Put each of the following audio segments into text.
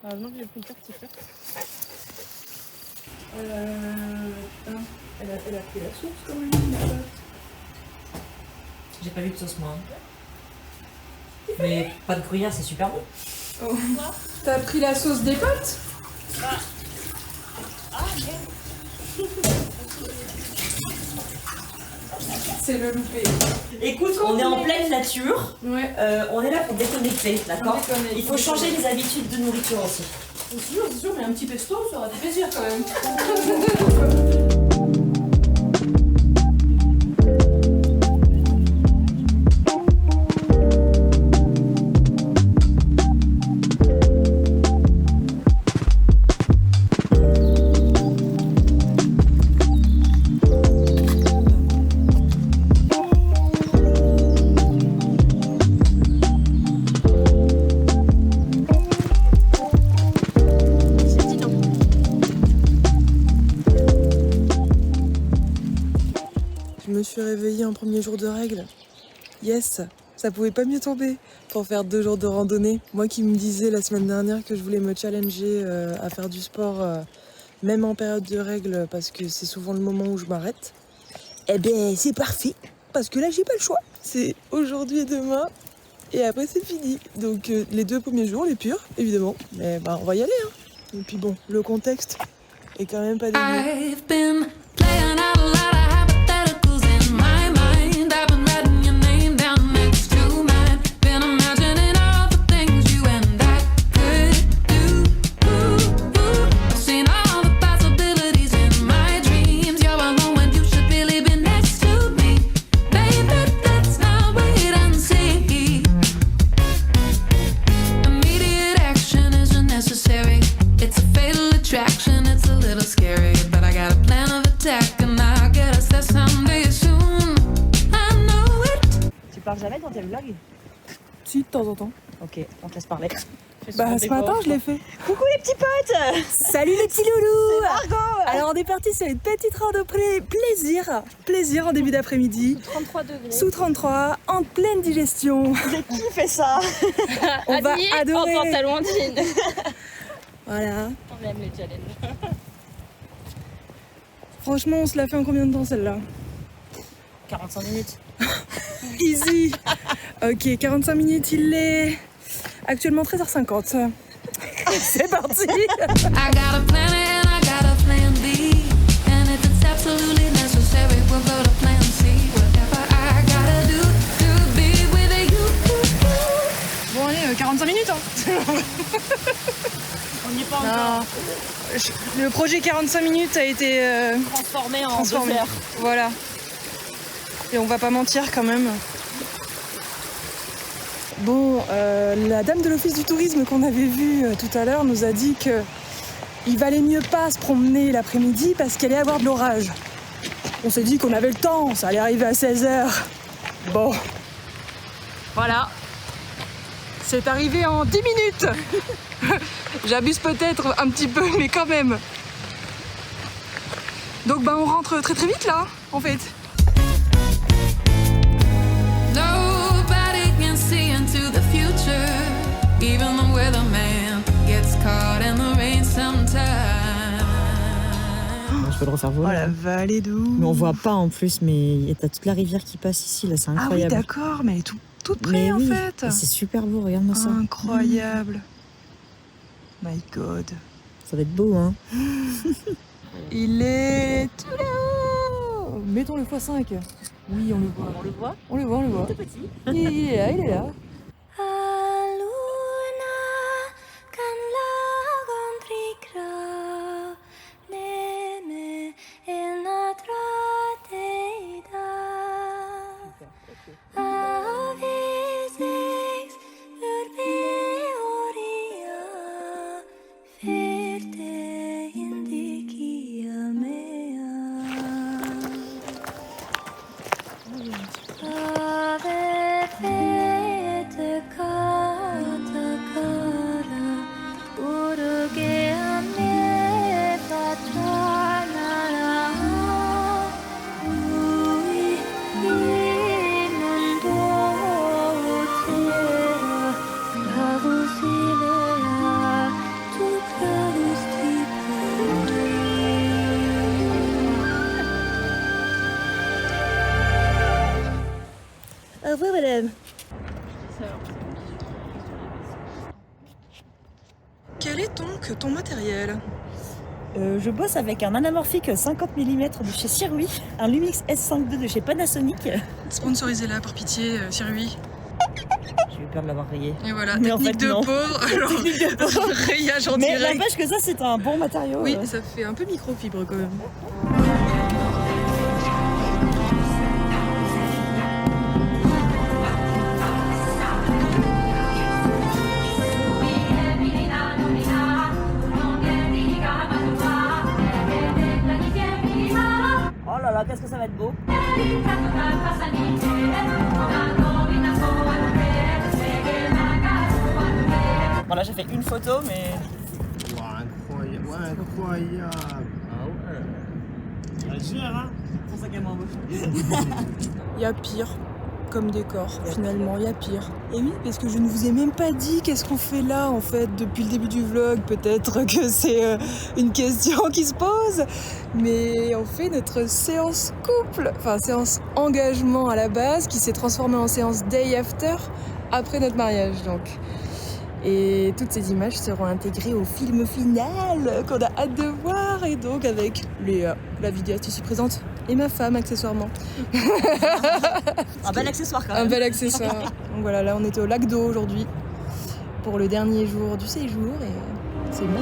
Heureusement que j'ai pris une carte, c'est sûr. Elle a pris la sauce quand même, la pâte. J'ai pas vu de sauce moi. Mais pas de gruyère, c'est super bon. Oh. T'as pris la sauce des pâtes? C'est le loupé. Écoute, on est en pleine nature. Ouais. On est là pour déconnecter, d'accord? Il faut changer les habitudes de nourriture aussi. C'est sûr, mais un petit pesto, ça aura fait plaisir quand même. Je me suis réveillée en premier jour de règles. Yes, ça pouvait pas mieux tomber pour faire 2 jours de randonnée. Moi qui me disais la semaine dernière que je voulais me challenger à faire du sport, même en période de règles, parce que c'est souvent le moment où je m'arrête. Eh ben c'est parfait, parce que là j'ai pas le choix. C'est aujourd'hui et demain, et après c'est fini. Donc les 2 premiers jours, les purs, évidemment. Mais bah, on va y aller. Hein. Et puis bon, le contexte est quand même pas dégueu. Tu parles jamais dans tes vlogs? Si, de temps en temps. Ok, on te laisse parler. Bah ce matin je l'ai fait. Coucou les petits potes! Salut les petits loulous! C'est Margot! Alors on est parti sur une petite rando plaisir en début d'après-midi. Sous 33 degrés. Sous 33, en pleine digestion. Mais qui fait ça? On va adorer. En pantalon en jean. Voilà. On aime les challenges. Franchement on se l'a fait en combien de temps celle-là? 45 minutes. Easy. Ok, 45 minutes il est actuellement 13h50. C'est parti. I got a plan A and I got a plan B. And if it's absolutely necessary, we'll go to plan C. Whatever I gotta do to be with you. Bon allez, 45 minutes hein. On n'y est pas encore. Le projet 45 minutes a été Transformé en 2 transformé. heures. Voilà. Et on va pas mentir quand même. Bon, la dame de l'office du tourisme qu'on avait vue tout à l'heure nous a dit que il valait mieux pas se promener l'après-midi parce qu'il allait y avoir de l'orage. On s'est dit qu'on avait le temps, ça allait arriver à 16h. Bon. Voilà. C'est arrivé en 10 minutes. J'abuse peut-être un petit peu, mais quand même. Donc bah on rentre très très vite là, en fait. Nobody can see into the future, even the weather man gets caught in the rain sometimes. Je peux le refaire Oh voler. la vallée de ouf. Mais on voit pas en plus, mais t'as toute la rivière qui passe ici, là, c'est Ah oui, incroyable. d'accord, mais elle est toute près Mais en oui, fait. et c'est super beau, regarde-moi ça. Incroyable. My God. Ça va être beau, hein. Il est tout là-haut. Mettons le x5. Oui, on le voit. On le voit. On le voit, on le voit. Tout petit. Il est là, il est là. Au revoir, madame. Quel est donc ton matériel? Je bosse avec un anamorphique 50 mm de chez Sirui, un Lumix S5 II de chez Panasonic. Sponsorisez-la par pitié, Sirui. J'ai eu peur de l'avoir rayé. Et voilà, Mais en technique fait, de non. pauvre, alors Technique de pauvre. rayage en Mais direct. n'empêche que ça, c'est un bon matériau. Oui, ça fait un peu microfibre quand même. Oh là là, qu'est-ce que ça va être beau. Bon là j'ai fait une photo mais... Incroyable, incroyable. Ah ouais. Elle gère, hein. Pour ça qu'elle m'embauche. Il y a pire comme décor, finalement, il y a pire. Et oui, parce que je ne vous ai même pas dit qu'est-ce qu'on fait là, en fait, depuis le début du vlog. Peut-être que c'est une question qui se pose, mais on fait notre séance couple, enfin séance engagement à la base, qui s'est transformée en séance day after, après notre mariage, donc. Et toutes ces images seront intégrées au film final qu'on a hâte de voir. Et donc avec Léa, la vidéaste ici présente, et ma femme accessoirement. Un bel accessoire quand Un même. bel accessoire. Donc voilà, là on était au lac d'eau aujourd'hui pour le dernier jour du séjour et c'est bon.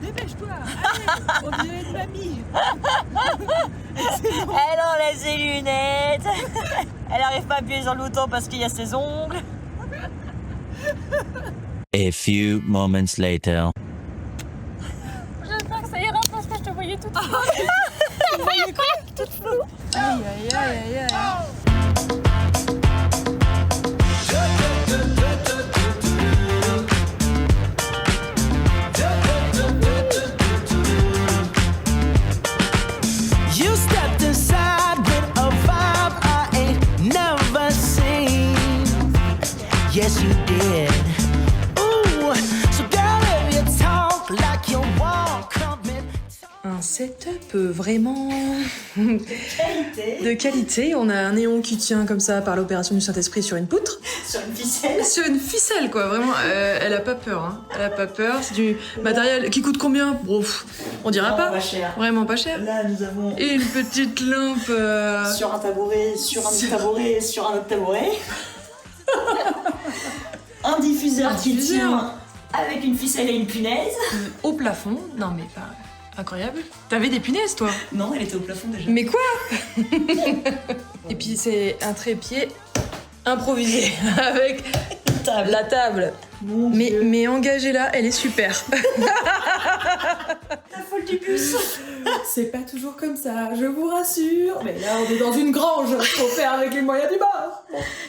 Dépêche-toi, allez, on dirait une mamie. Elle enlève ses lunettes. Elle arrive pas à appuyer sur le bouton parce qu'il y a ses ongles. A few moments later. J'espère que ça ira parce que je te voyais toute floue. Tu me voyais quoi? Toute floue. Aïe aïe aïe aïe aïe. You stepped inside with a vibe I ain't never seen. Yes, you did. Ooh, so girl, if you talk like you walk, come in. Un setup vraiment de qualité. On a un néon qui tient comme ça par l'opération du Saint-Esprit sur une poutre. Sur une ficelle. Sur une ficelle, quoi. Vraiment, elle a pas peur. Hein. Elle a pas peur. C'est du matériel qui coûte combien? Bon, on dira Non, pas. pas cher. Vraiment pas cher. Là, nous avons Et une petite lampe. sur un tabouret, sur un autre tabouret, sur un autre tabouret. Un diffuseur qui tient avec une ficelle et une punaise. Au plafond. Non, mais pas. Incroyable. T'avais des punaises, toi? Non, elle était au plafond déjà. Mais quoi? Et puis c'est un trépied improvisé avec la table. Mon Dieu. Mais engagée là, elle est super. La folle du bus. C'est pas toujours comme ça, je vous rassure. Mais là, on est dans une grange, faut faire avec les moyens du bord.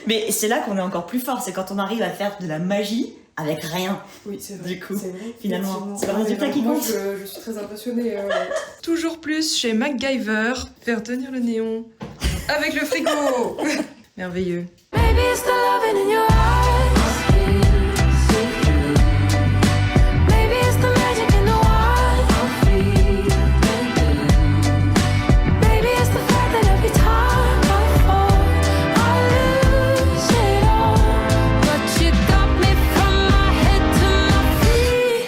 Mais c'est là qu'on est encore plus fort, c'est quand on arrive à faire de la magie avec rien. Oui, c'est vrai. Du coup, c'est vrai, finalement, c'est le effectivement. résultat qui Moi, compte. je suis très impressionnée. Toujours plus chez MacGyver, faire tenir le néon avec le frigo. Merveilleux. Maybe it's the loving in your eyes. Maybe it's the magic in the wild. Maybe it's the fact that every time I fall, I lose it all. But you got me from my head to my feet,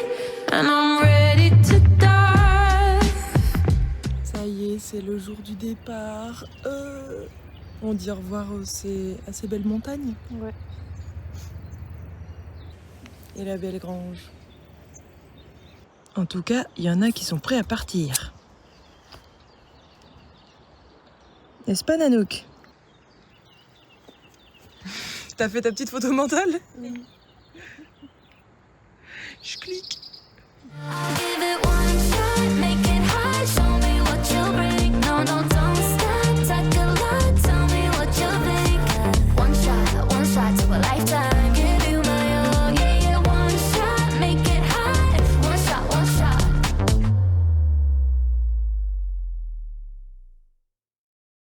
and I'm ready to dive. Ça y est, c'est le jour du départ. On dit au revoir à ces belles montagnes. Ouais. Et la belle grange. En tout cas, il y en a qui sont prêts à partir. N'est-ce pas, Nanook? T'as fait ta petite photo mentale? Oui. Je clique.